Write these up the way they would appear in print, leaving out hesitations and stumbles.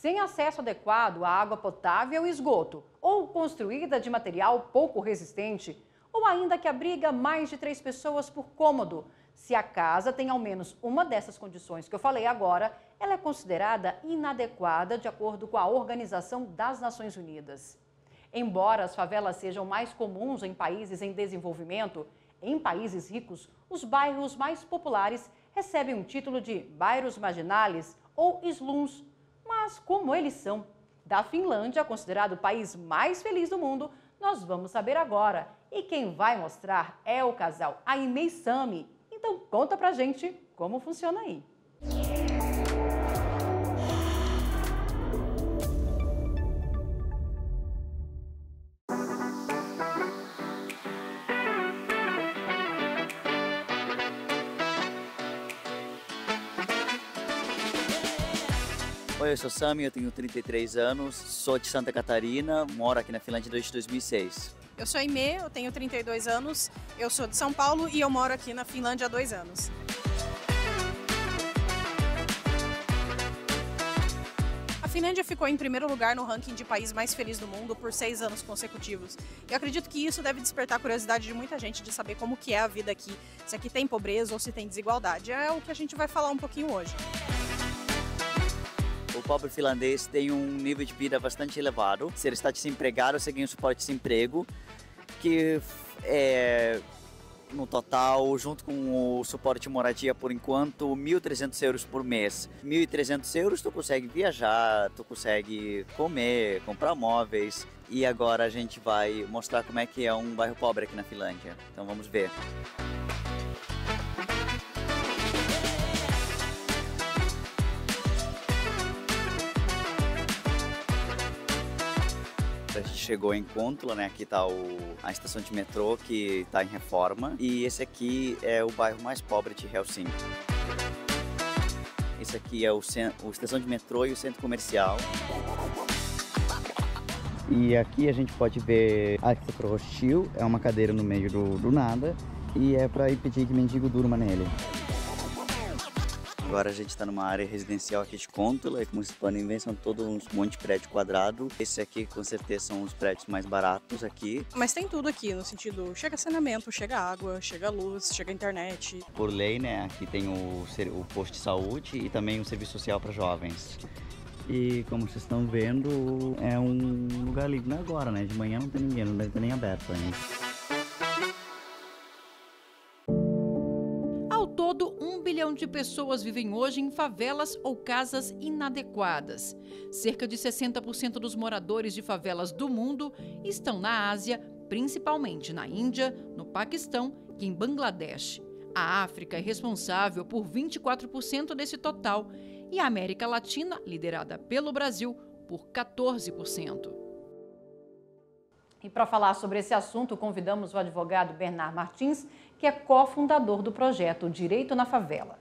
sem acesso adequado à água potável e esgoto, ou construída de material pouco resistente, ou ainda que abriga mais de 3 pessoas por cômodo. Se a casa tem ao menos uma dessas condições que eu falei agora, ela é considerada inadequada de acordo com a Organização das Nações Unidas. Embora as favelas sejam mais comuns em países em desenvolvimento, em países ricos, os bairros mais populares recebem um título de bairros marginais ou slums. Mas como eles são? Da Finlândia, considerado o país mais feliz do mundo, nós vamos saber agora. E quem vai mostrar é o casal Aimee e Sami. Então conta pra gente como funciona aí. Oi, eu sou Sami, eu tenho 33 anos, sou de Santa Catarina, moro aqui na Finlândia desde 2006. Eu sou Aimee, eu tenho 32 anos, eu sou de São Paulo e eu moro aqui na Finlândia há 2 anos. A Finlândia ficou em primeiro lugar no ranking de país mais feliz do mundo por 6 anos consecutivos. Eu acredito que isso deve despertar a curiosidade de muita gente de saber como que é a vida aqui, se aqui tem pobreza ou se tem desigualdade. É o que a gente vai falar um pouquinho hoje. O pobre finlandês tem um nível de vida bastante elevado. Se ele está desempregado, você ganha um suporte de desemprego, que é, no total, junto com o suporte de moradia, por enquanto, 1.300 euros por mês. 1.300 euros, tu consegue viajar, tu consegue comer, comprar móveis. E agora a gente vai mostrar como é que é um bairro pobre aqui na Finlândia. Então vamos ver. A gente chegou em Kontula, né? Aqui está a estação de metrô que está em reforma. E esse aqui é o bairro mais pobre de Helsinki. Esse aqui é a estação de metrô e o centro comercial. E aqui a gente pode ver a Hostil, é uma cadeira no meio do nada. E é para impedir que mendigo durma nele. Agora a gente está numa área residencial aqui de Kontula e como vocês podem ver são todos um monte de prédio quadrado. Esse aqui com certeza são os prédios mais baratos aqui. Mas tem tudo aqui, no sentido, chega saneamento, chega água, chega luz, chega internet. Por lei, né, aqui tem o posto de saúde e também o serviço social para jovens. E como vocês estão vendo, é um lugar livre agora, né, de manhã não tem ninguém, não deve ter nem aberto ainda. Todo 1 bilhão de pessoas vivem hoje em favelas ou casas inadequadas. Cerca de 60% dos moradores de favelas do mundo estão na Ásia, principalmente na Índia, no Paquistão e em Bangladesh. A África é responsável por 24% desse total e a América Latina, liderada pelo Brasil, por 14%. E para falar sobre esse assunto, convidamos o advogado Bernard Martins, que é cofundador do projeto Direito na Favela.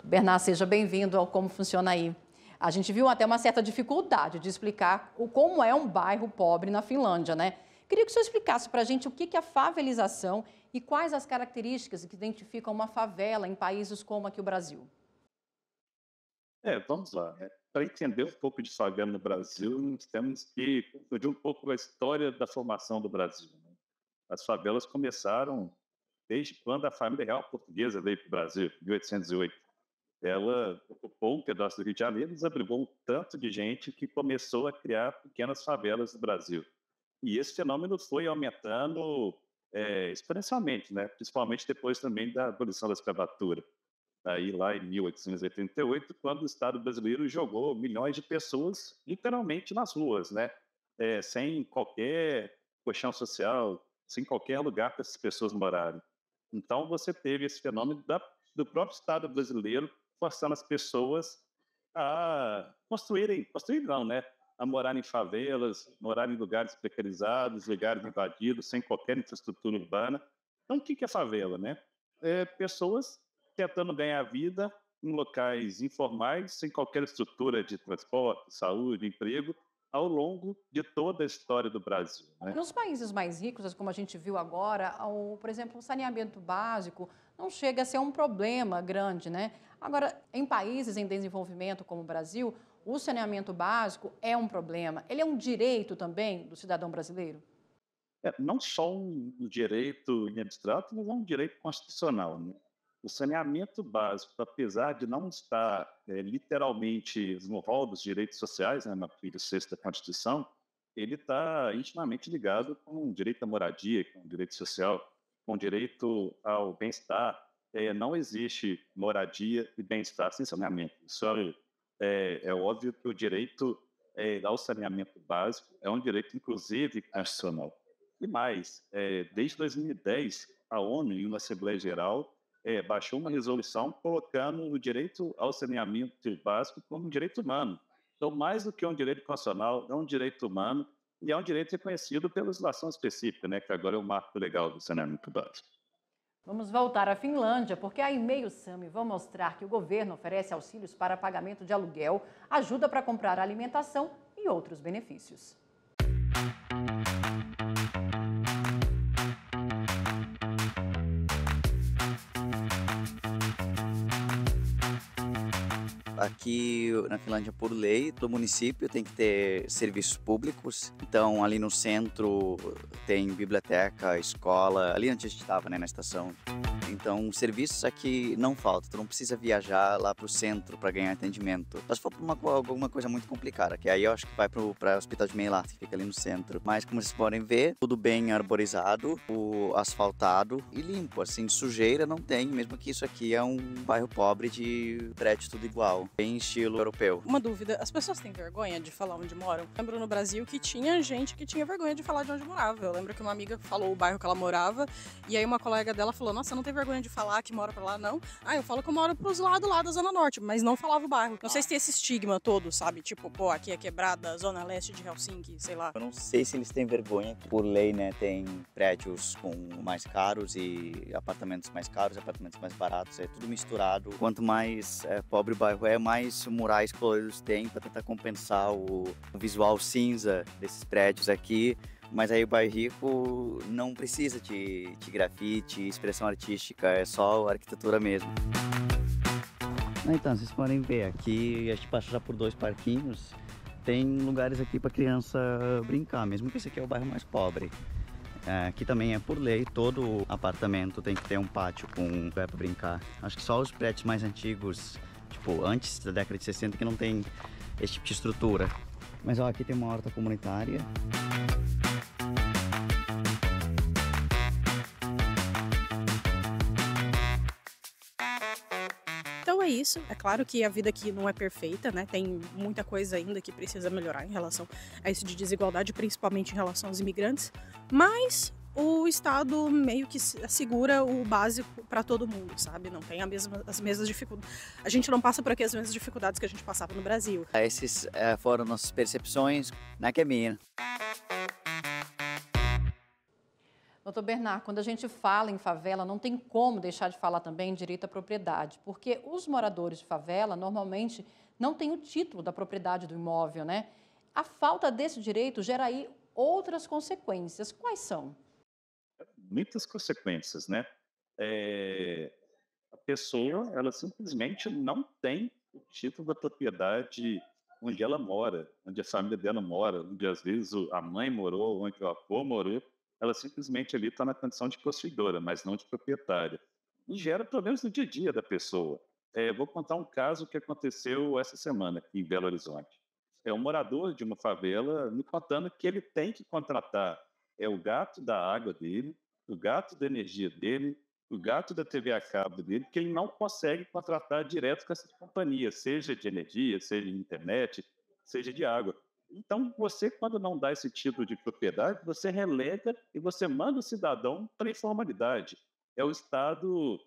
Bernard, seja bem-vindo ao Como Funciona Aí. A gente viu até uma certa dificuldade de explicar como é um bairro pobre na Finlândia, né? Queria que o senhor explicasse para a gente o que é a favelização e quais as características que identificam uma favela em países como aqui o Brasil. Vamos lá. Para entender um pouco de favela no Brasil, nós temos que confundir um pouco a história da formação do Brasil, né? As favelas começaram desde quando a família real portuguesa veio para o Brasil, em 1808. Ela ocupou um pedaço do Rio de Janeiro e desabrigou um tanto de gente que começou a criar pequenas favelas no Brasil. E esse fenômeno foi aumentando exponencialmente, né? Principalmente depois também da abolição da escravatura. Aí lá em 1888, quando o Estado brasileiro jogou milhões de pessoas literalmente nas ruas, né? Sem qualquer colchão social, sem qualquer lugar para essas pessoas morarem. Então você teve esse fenômeno do próprio Estado brasileiro forçando as pessoas a construir não, né? A morar em favelas, morar em lugares precarizados, lugares invadidos, sem qualquer infraestrutura urbana. Então o que é favela, né? Pessoas tentando ganhar vida em locais informais, sem qualquer estrutura de transporte, saúde, emprego, ao longo de toda a história do Brasil, né? Nos países mais ricos, como a gente viu agora, por exemplo, o saneamento básico não chega a ser um problema grande, né? Agora, em países em desenvolvimento como o Brasil, O saneamento básico é um problema. Ele é um direito também do cidadão brasileiro? Não só um direito em abstrato, mas é um direito constitucional, né? O saneamento básico, apesar de não estar literalmente no rol dos direitos sociais, né, no artigo 6º da Constituição, ele está intimamente ligado com o direito à moradia, com o direito social, com o direito ao bem-estar. Não existe moradia e bem-estar sem saneamento. Isso é óbvio que o direito ao saneamento básico é um direito, inclusive, constitucional. E mais, desde 2010, a ONU, em uma Assembleia Geral, baixou uma resolução colocando o direito ao saneamento básico como um direito humano. Então, mais do que um direito constitucional, é um direito humano e é um direito reconhecido pela legislação específica, né, que agora é o marco legal do saneamento básico. Vamos voltar à Finlândia, porque a E-mail Sami vão mostrar que o governo oferece auxílios para pagamento de aluguel, ajuda para comprar alimentação e outros benefícios. Aqui na Finlândia, por lei, todo município tem que ter serviços públicos. Então, ali no centro tem biblioteca, escola, ali onde a gente estava, né, na estação. Então, serviços aqui não faltam. Tu não precisa viajar lá para o centro para ganhar atendimento. Só se for por alguma coisa muito complicada, que aí eu acho que vai para o Hospital de Meilat, que fica ali no centro. Mas, como vocês podem ver, tudo bem arborizado, asfaltado e limpo. Assim, sujeira não tem, mesmo que isso aqui é um bairro pobre de prédio tudo igual. Bem estilo europeu. Uma dúvida, as pessoas têm vergonha de falar onde moram? Eu lembro no Brasil que tinha gente que tinha vergonha de falar de onde morava. Eu lembro que uma amiga falou o bairro que ela morava, e aí uma colega dela falou, nossa, não tem vergonha de falar que mora pra lá, não? Ah, eu falo que eu moro pros lados lá da Zona Norte, mas não falava o bairro. Não sei se tem esse estigma todo, sabe? Tipo, pô, aqui é Quebrada, Zona Leste de Helsinki, sei lá. Eu não sei se eles têm vergonha. Por lei, né, tem prédios com mais caros e apartamentos mais caros, apartamentos mais baratos, é tudo misturado. Quanto mais pobre o bairro é, mais murais coloridos tem para tentar compensar o visual cinza desses prédios aqui. Mas aí o bairro rico não precisa de grafite, expressão artística, é só arquitetura mesmo. Então, vocês podem ver, aqui a gente passa já por 2 parquinhos. Tem lugares aqui para criança brincar, mesmo que esse aqui é o bairro mais pobre. Aqui também é por lei, todo apartamento tem que ter um pátio com lugar para brincar. Acho que só os prédios mais antigos, tipo antes da década de 60, que não tem esse tipo de estrutura. Mas ó, aqui tem uma horta comunitária. Então é isso. É claro que a vida aqui não é perfeita, né? Tem muita coisa ainda que precisa melhorar em relação a isso de desigualdade, principalmente em relação aos imigrantes. Mas o Estado meio que assegura o básico para todo mundo, sabe? Não tem as mesmas dificuldades. A gente não passa por aqui as mesmas dificuldades que a gente passava no Brasil. Essas foram nossas percepções na Caminha. Doutor Bernard, quando a gente fala em favela, não tem como deixar de falar também em direito à propriedade, porque os moradores de favela normalmente não têm o título da propriedade do imóvel, né? A falta desse direito gera aí outras consequências. Quais são? Muitas consequências, né? A pessoa, ela simplesmente não tem o título da propriedade onde ela mora, onde a família dela mora, onde às vezes a mãe morou, onde o avô morou. Ela simplesmente ali está na condição de possuidora, mas não de proprietária. E gera problemas no dia a dia da pessoa. Vou contar um caso que aconteceu essa semana aqui em Belo Horizonte. É um morador de uma favela me contando que ele tem que contratar o gato da água dele, o gato da energia dele, o gato da TV a cabo dele, que ele não consegue contratar direto com essas companhias, seja de energia, seja de internet, seja de água. Então, você, quando não dá esse título de propriedade, você relega e você manda o cidadão para a informalidade. É o Estado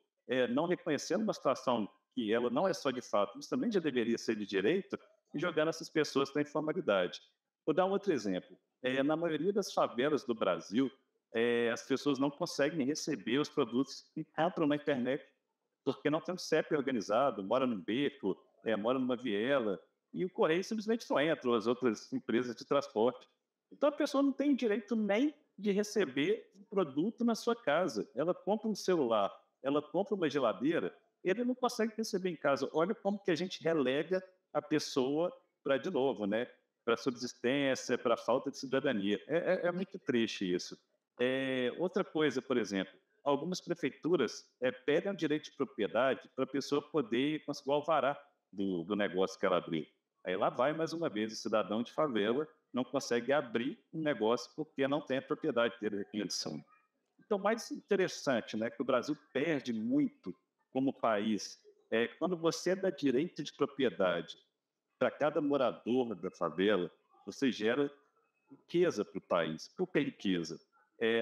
não reconhecendo uma situação que ela não é só de fato, mas também já deveria ser de direito, e jogando essas pessoas para a informalidade. Vou dar um outro exemplo. Na maioria das favelas do Brasil, as pessoas não conseguem receber os produtos que entram na internet, porque não tem um CEP organizado, mora num beco, mora numa viela, e o correio simplesmente só entra, ou as outras empresas de transporte. Então a pessoa não tem direito nem de receber um produto na sua casa. Ela compra um celular, ela compra uma geladeira, ele não consegue receber em casa. Olha como que a gente relega a pessoa de novo, né, para subsistência, para falta de cidadania. É muito triste isso. Outra coisa, por exemplo, algumas prefeituras pedem o direito de propriedade para a pessoa poder conseguir o alvará do negócio que ela abriu. Aí lá vai, mais uma vez, o cidadão de favela não consegue abrir um negócio porque não tem a propriedade dele aqui de São. Então, mais interessante, né, que o Brasil perde muito como país, quando você dá direito de propriedade para cada morador da favela, você gera riqueza para o país. Por que riqueza?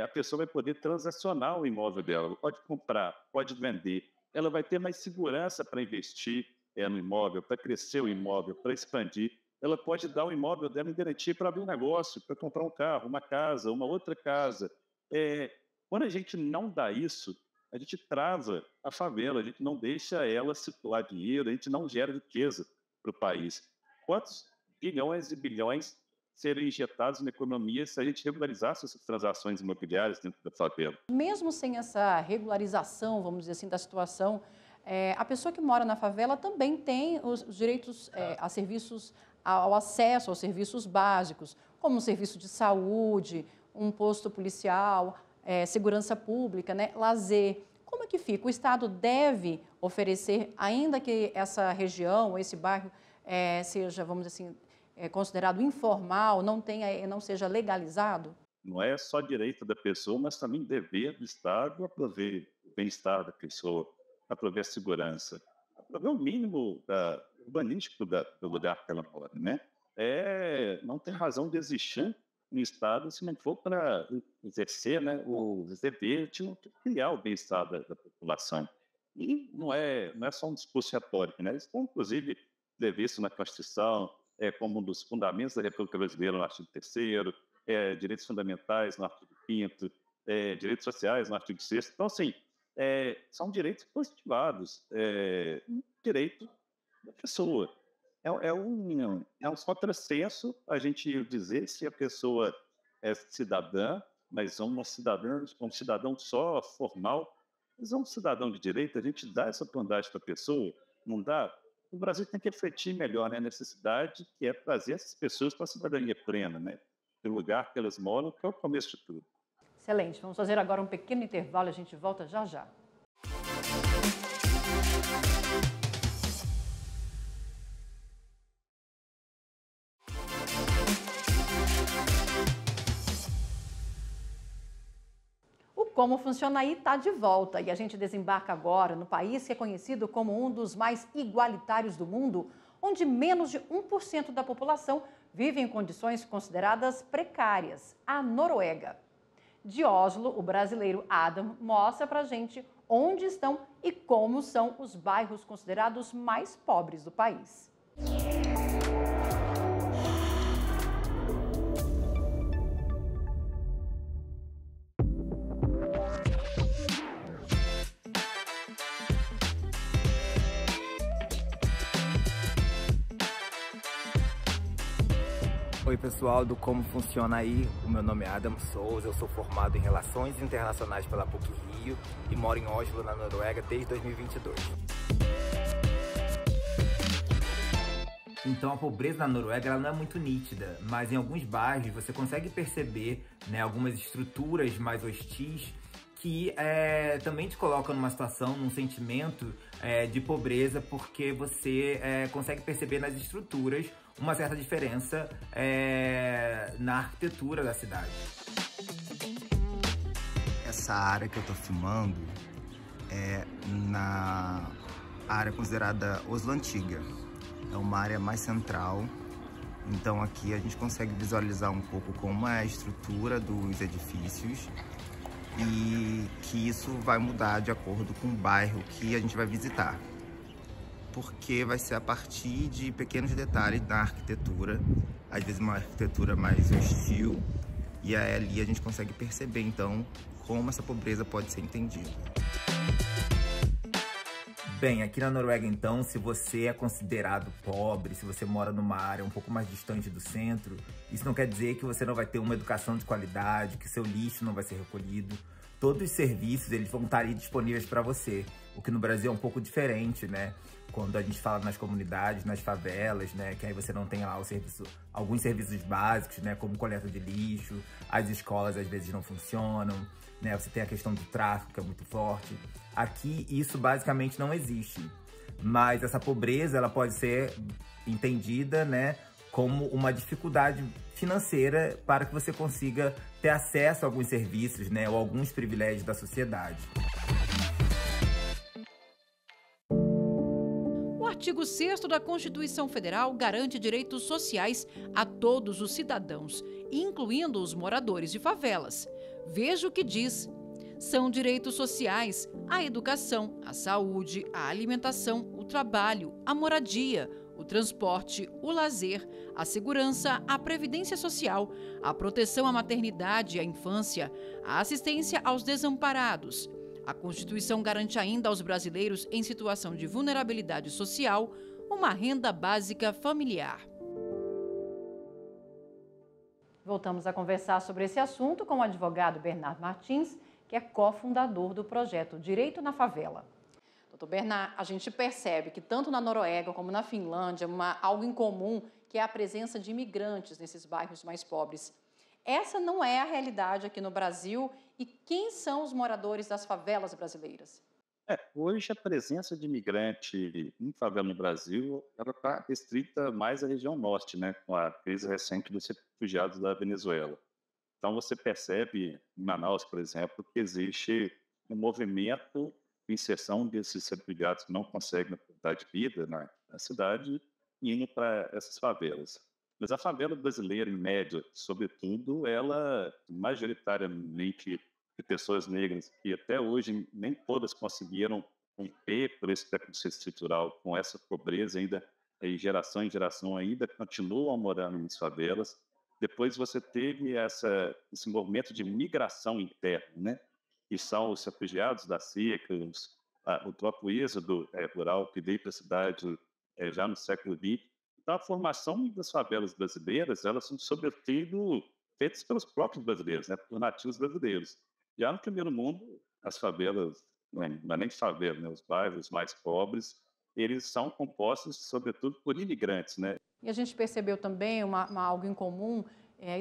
A pessoa vai poder transacionar o imóvel dela, pode comprar, pode vender, ela vai ter mais segurança para investir no imóvel, para crescer o imóvel, para expandir. Ela pode dar o imóvel dela em garantia para abrir um negócio, para comprar um carro, uma casa, uma outra casa. Quando a gente não dá isso, a gente trava a favela, a gente não deixa ela circular dinheiro, a gente não gera riqueza para o país. Quantos bilhões e bilhões serem injetados na economia se a gente regularizasse essas transações imobiliárias dentro da favela? Mesmo sem essa regularização, vamos dizer assim, da situação, a pessoa que mora na favela também tem os direitos a serviços, ao acesso aos serviços básicos, como um serviço de saúde, um posto policial, segurança pública, né, lazer. Como é que fica? O Estado deve oferecer, ainda que essa região, esse bairro seja, vamos dizer assim, considerado informal, não seja legalizado? Não é só direito da pessoa, mas também dever do Estado a prover o bem-estar da pessoa, a prover a segurança, a prover o mínimo urbanístico do lugar que ela mora, né? Não tem razão de existir no Estado se não for para exercer, né, os deveres de criar o bem-estar da população. E não é só um discurso retórico, né? Isso está, inclusive, previsto na Constituição, como um dos fundamentos da República Brasileira, no artigo 3º, direitos fundamentais no artigo 5º, direitos sociais no artigo 6º. Então, assim, são direitos positivados, direito da pessoa. É um contrassenso a gente dizer se a pessoa é cidadã, mas é um cidadão só formal, mas é um cidadão de direito, a gente dá essa oportunidade para a pessoa, não dá? O Brasil tem que refletir melhor, né, a necessidade que é trazer essas pessoas para a cidadania plena, né, do lugar que elas moram, que é o começo de tudo. Excelente. Vamos fazer agora um pequeno intervalo e a gente volta já já. Como Funciona Aí está de volta e a gente desembarca agora no país que é conhecido como um dos mais igualitários do mundo, onde menos de 1% da população vive em condições consideradas precárias, a Noruega. De Oslo, o brasileiro Adam mostra pra gente onde estão e como são os bairros considerados mais pobres do país. Oi pessoal do Como Funciona Aí, o meu nome é Adam Souza, eu sou formado em Relações Internacionais pela PUC-Rio e moro em Oslo, na Noruega, desde 2022. Então a pobreza na Noruega ela não é muito nítida, mas em alguns bairros você consegue perceber, né, algumas estruturas mais hostis que também te colocam numa situação, num sentimento de pobreza, porque você consegue perceber nas estruturas uma certa diferença na arquitetura da cidade. Essa área que eu tô filmando é na área considerada Oslo Antiga. É uma área mais central, então aqui a gente consegue visualizar um pouco como é a estrutura dos edifícios e que isso vai mudar de acordo com o bairro que a gente vai visitar. Porque vai ser a partir de pequenos detalhes da arquitetura, às vezes uma arquitetura mais hostil, e aí ali a gente consegue perceber então como essa pobreza pode ser entendida. Bem, aqui na Noruega então, se você é considerado pobre, se você mora numa área um pouco mais distante do centro, isso não quer dizer que você não vai ter uma educação de qualidade, que seu lixo não vai ser recolhido. todos os serviços eles vão estar ali disponíveis para você, o que no Brasil é um pouco diferente, né? Quando a gente fala nas comunidades, nas favelas, né? Que aí você não tem lá alguns serviços básicos, né? Como coleta de lixo, as escolas às vezes não funcionam, né? Você tem a questão do tráfico, que é muito forte. Aqui, isso basicamente não existe. Mas essa pobreza, ela pode ser entendida, né? Como uma dificuldade financeira para que você consiga ter acesso a alguns serviços, né? Ou alguns privilégios da sociedade. O artigo 6º da Constituição Federal garante direitos sociais a todos os cidadãos, incluindo os moradores de favelas. Veja o que diz. São direitos sociais a educação, a saúde, a alimentação, o trabalho, a moradia, o transporte, o lazer, a segurança, a previdência social, a proteção à maternidade e à infância, a assistência aos desamparados. A Constituição garante ainda aos brasileiros em situação de vulnerabilidade social uma renda básica familiar. Voltamos a conversar sobre esse assunto com o advogado Bernardo Martins, que é cofundador do projeto Direito na Favela. Doutor Bernardo, a gente percebe que tanto na Noruega como na Finlândia, algo em comum, que é a presença de imigrantes nesses bairros mais pobres. Essa não é a realidade aqui no Brasil. E quem são os moradores das favelas brasileiras? Hoje a presença de imigrante em favela no Brasil está restrita mais à região norte, né, com a crise recente dos refugiados da Venezuela. Então você percebe em Manaus, por exemplo, que existe um movimento de inserção desses refugiados que não conseguem qualidade de vida na cidade indo para essas favelas. Mas a favela brasileira, em média, sobretudo, ela majoritariamente de pessoas negras, que até hoje nem todas conseguiram romper por esse preconceito estrutural com essa pobreza ainda, e geração em geração ainda continuam morando nas favelas. Depois você teve esse movimento de migração interna, né? Que são os refugiados da seca, o próprio êxodo rural que veio para a cidade já no século XX. Então, a formação das favelas brasileiras, elas são, sobretudo, feitas pelos próprios brasileiros, né? Por nativos brasileiros. Já no primeiro mundo, as favelas, não é nem favela, né? Os bairros mais pobres, eles são compostos, sobretudo, por imigrantes, né? E a gente percebeu também algo em comum,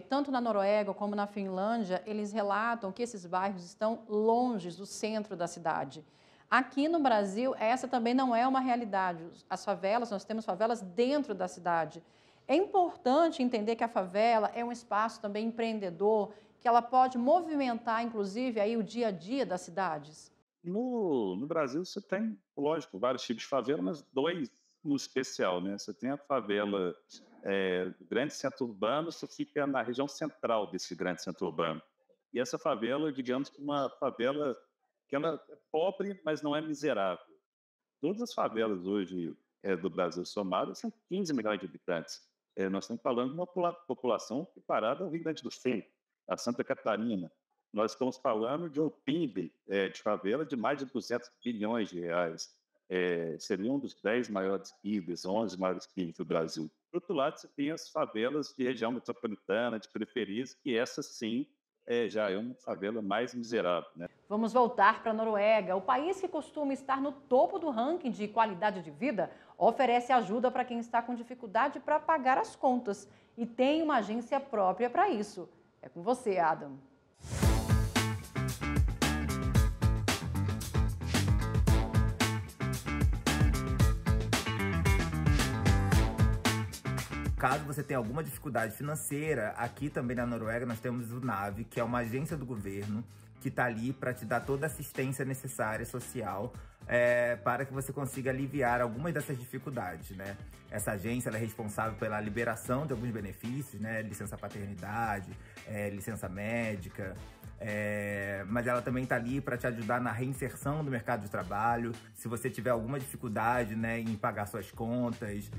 tanto na Noruega como na Finlândia, eles relatam que esses bairros estão longe do centro da cidade. Aqui no Brasil, essa também não é uma realidade. As favelas, nós temos favelas dentro da cidade. É importante entender que a favela é um espaço também empreendedor, que ela pode movimentar, inclusive, aí o dia a dia das cidades. No Brasil, você tem, lógico, vários tipos de favela, mas dois no especial, né? Você tem a favela do grande centro urbano, você fica na região central desse grande centro urbano. E essa favela, digamos que uma favela que ela é pobre, mas não é miserável. Todas as favelas hoje do Brasil somadas são 15 milhões de habitantes. Nós estamos falando de uma população equiparada ao Rio Grande do Sul, a Santa Catarina. Nós estamos falando de um PIB de favela de mais de 200 bilhões de reais. Seria um dos 10 maiores PIBs, 11 maiores PIBs do Brasil. Por outro lado, você tem as favelas de região metropolitana, de periferias, que essa sim já é uma favela mais miserável, né? Vamos voltar para a Noruega. O país que costuma estar no topo do ranking de qualidade de vida oferece ajuda para quem está com dificuldade para pagar as contas e tem uma agência própria para isso. É com você, Adam. Caso você tenha alguma dificuldade financeira, aqui também na Noruega nós temos o NAV, que é uma agência do governo que está ali para te dar toda a assistência necessária social para que você consiga aliviar algumas dessas dificuldades, né? Essa agência ela é responsável pela liberação de alguns benefícios, né? Licença paternidade, licença médica, mas ela também está ali para te ajudar na reinserção do mercado de trabalho, se você tiver alguma dificuldade, né, em pagar suas contas.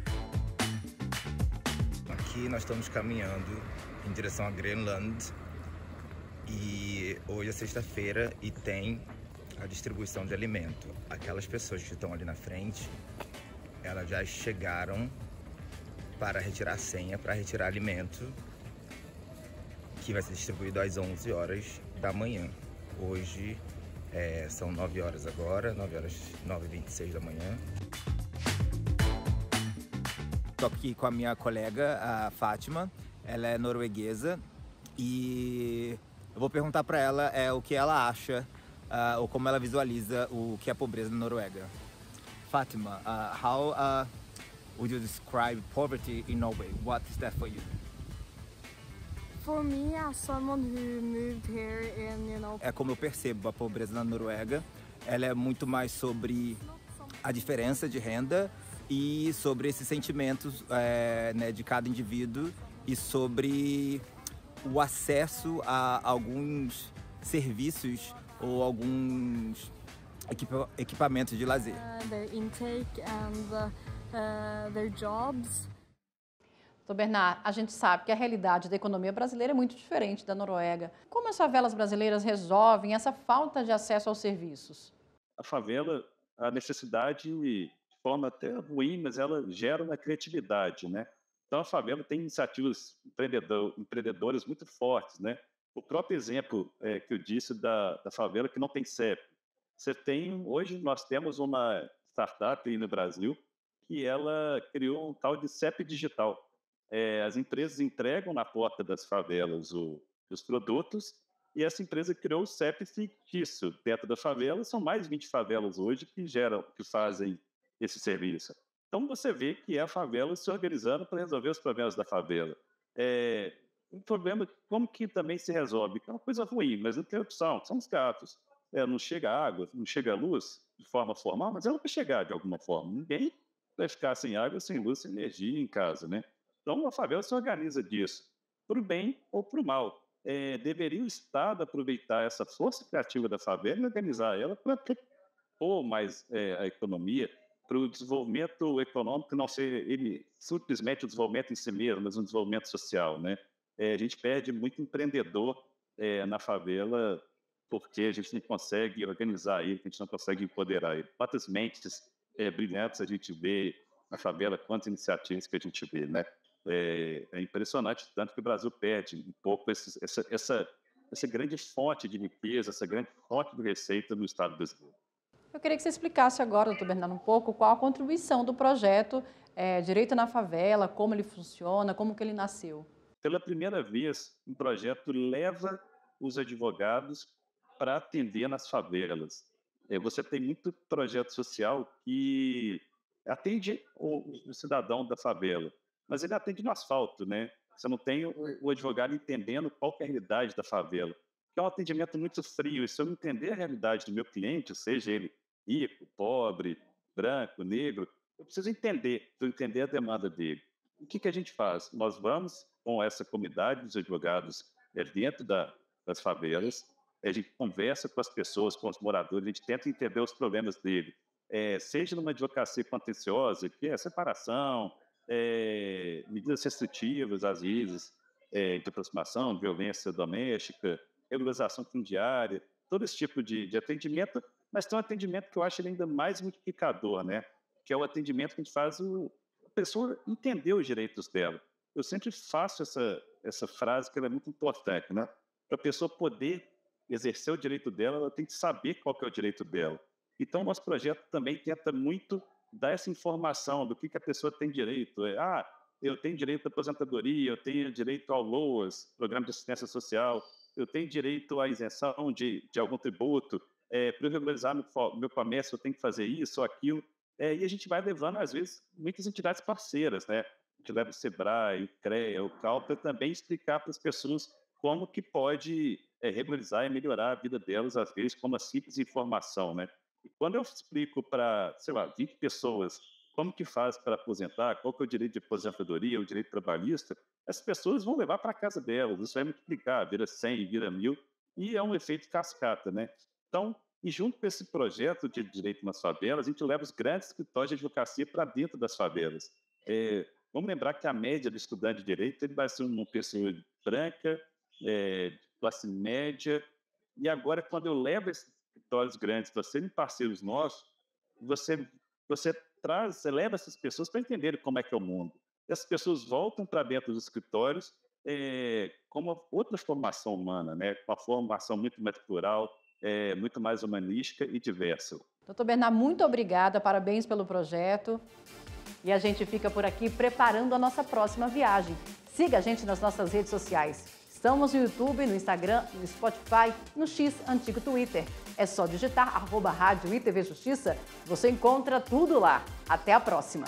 Aqui nós estamos caminhando em direção a Greenland e hoje é sexta-feira e tem a distribuição de alimento. Aquelas pessoas que estão ali na frente, elas já chegaram para retirar a senha, para retirar alimento, que vai ser distribuído às 11 horas da manhã. Hoje são 9 horas agora, 9h26 da manhã. Estou aqui com a minha colega, a Fátima. Ela é norueguesa e eu vou perguntar para ela o que ela acha ou como ela visualiza o que é a pobreza na Noruega. Fátima, how would you describe poverty in Norway? What is that for you? For me, as someone who moved here in, É como eu percebo a pobreza na Noruega. Ela é muito mais sobre a diferença de renda e sobre esses sentimentos né, de cada indivíduo e sobre o acesso a alguns serviços ou alguns equipamentos de lazer. their intake and their jobs. Doutor Bernard, a gente sabe que a realidade da economia brasileira é muito diferente da Noruega. Como as favelas brasileiras resolvem essa falta de acesso aos serviços? A favela, a necessidade, de forma até ruim, mas ela gera uma criatividade, né? Então, a favela tem iniciativas empreendedoras muito fortes, né? O próprio exemplo que eu disse da favela que não tem CEP. Hoje nós temos uma startup aí no Brasil que ela criou um tal de CEP digital. As empresas entregam na porta das favelas os produtos e essa empresa criou o CEP fictício dentro da favela. São mais de 20 favelas hoje que fazem esse serviço. Então você vê que é a favela se organizando para resolver os problemas da favela. Um problema, como que também se resolve? É uma coisa ruim, mas não tem opção, são os gatos. Não chega água, não chega luz de forma formal, mas ela vai chegar de alguma forma. Ninguém vai ficar sem água, sem luz, sem energia em casa, né? Então a favela se organiza disso, para o bem ou para o mal. Deveria o Estado aproveitar essa força criativa da favela e organizar ela para pôr mais a economia, para o desenvolvimento econômico não ser ele simplesmente o desenvolvimento em si mesmo, mas um desenvolvimento social, né? A gente perde muito empreendedor na favela porque a gente não consegue organizar ele, a gente não consegue empoderar ele. Quantas mentes brilhantes a gente vê na favela, quantas iniciativas que a gente vê, né? É impressionante tanto que o Brasil perde um pouco essa grande fonte de riqueza, essa grande fonte de receita no Estado brasileiro. Eu queria que você explicasse agora, doutor Bernardo, um pouco qual a contribuição do projeto Direito na Favela, como ele funciona, como que ele nasceu. Pela primeira vez, um projeto leva os advogados para atender nas favelas. Você tem muito projeto social que atende o cidadão da favela, mas ele atende no asfalto, né? Você não tem o advogado entendendo qual que é a realidade da favela. É um atendimento muito frio, e se eu não entender a realidade do meu cliente, seja ele rico, pobre, branco, negro, eu preciso entender a demanda dele. O que a gente faz? Nós vamos com essa comunidade dos advogados dentro das favelas, a gente conversa com as pessoas, com os moradores, a gente tenta entender os problemas dele, seja numa advocacia contenciosa, que é separação, medidas restritivas, às vezes, de aproximação, de violência doméstica, regularização fundiária, todo esse tipo de atendimento, mas tem um atendimento que eu acho ele ainda mais multiplicador, né? Que é o atendimento que a gente faz a pessoa entender os direitos dela. Eu sempre faço essa frase que ela é muito importante, né? Para a pessoa poder exercer o direito dela, ela tem que saber qual que é o direito dela. Então, nosso projeto também tenta muito dar essa informação do que a pessoa tem direito. Eu tenho direito à aposentadoria, eu tenho direito ao LOAS, Programa de Assistência Social, eu tenho direito à isenção de algum tributo, para eu regularizar meu comércio eu tenho que fazer isso ou aquilo. E a gente vai levando, às vezes, muitas entidades parceiras, né? A gente leva o SEBRAE, o CREA, o CAL, para também explicar para as pessoas como que pode regularizar e melhorar a vida delas, às vezes, com uma simples informação, né? E quando eu explico para, 20 pessoas como que faz para aposentar, qual que é o direito de aposentadoria, o direito trabalhista, as pessoas vão levar para a casa delas, isso vai multiplicar, vira 100, vira 1000, e é um efeito cascata, né? Então, e junto com esse projeto de direito nas favelas, a gente leva os grandes escritórios de advocacia para dentro das favelas. Vamos lembrar que a média do estudante de direito ele vai ser uma pessoa branca, de classe média, e agora, quando eu levo esses escritórios grandes para serem parceiros nossos, você leva essas pessoas para entenderem como é que é o mundo. Essas pessoas voltam para dentro dos escritórios com uma outra formação humana, né? Uma formação muito mais plural, muito mais humanística e diversa. Doutor Bernard, muito obrigada, parabéns pelo projeto. E a gente fica por aqui preparando a nossa próxima viagem. Siga a gente nas nossas redes sociais. Estamos no YouTube, no Instagram, no Spotify, no X, antigo Twitter. É só digitar @Rádio ITV Justiça, você encontra tudo lá. Até a próxima!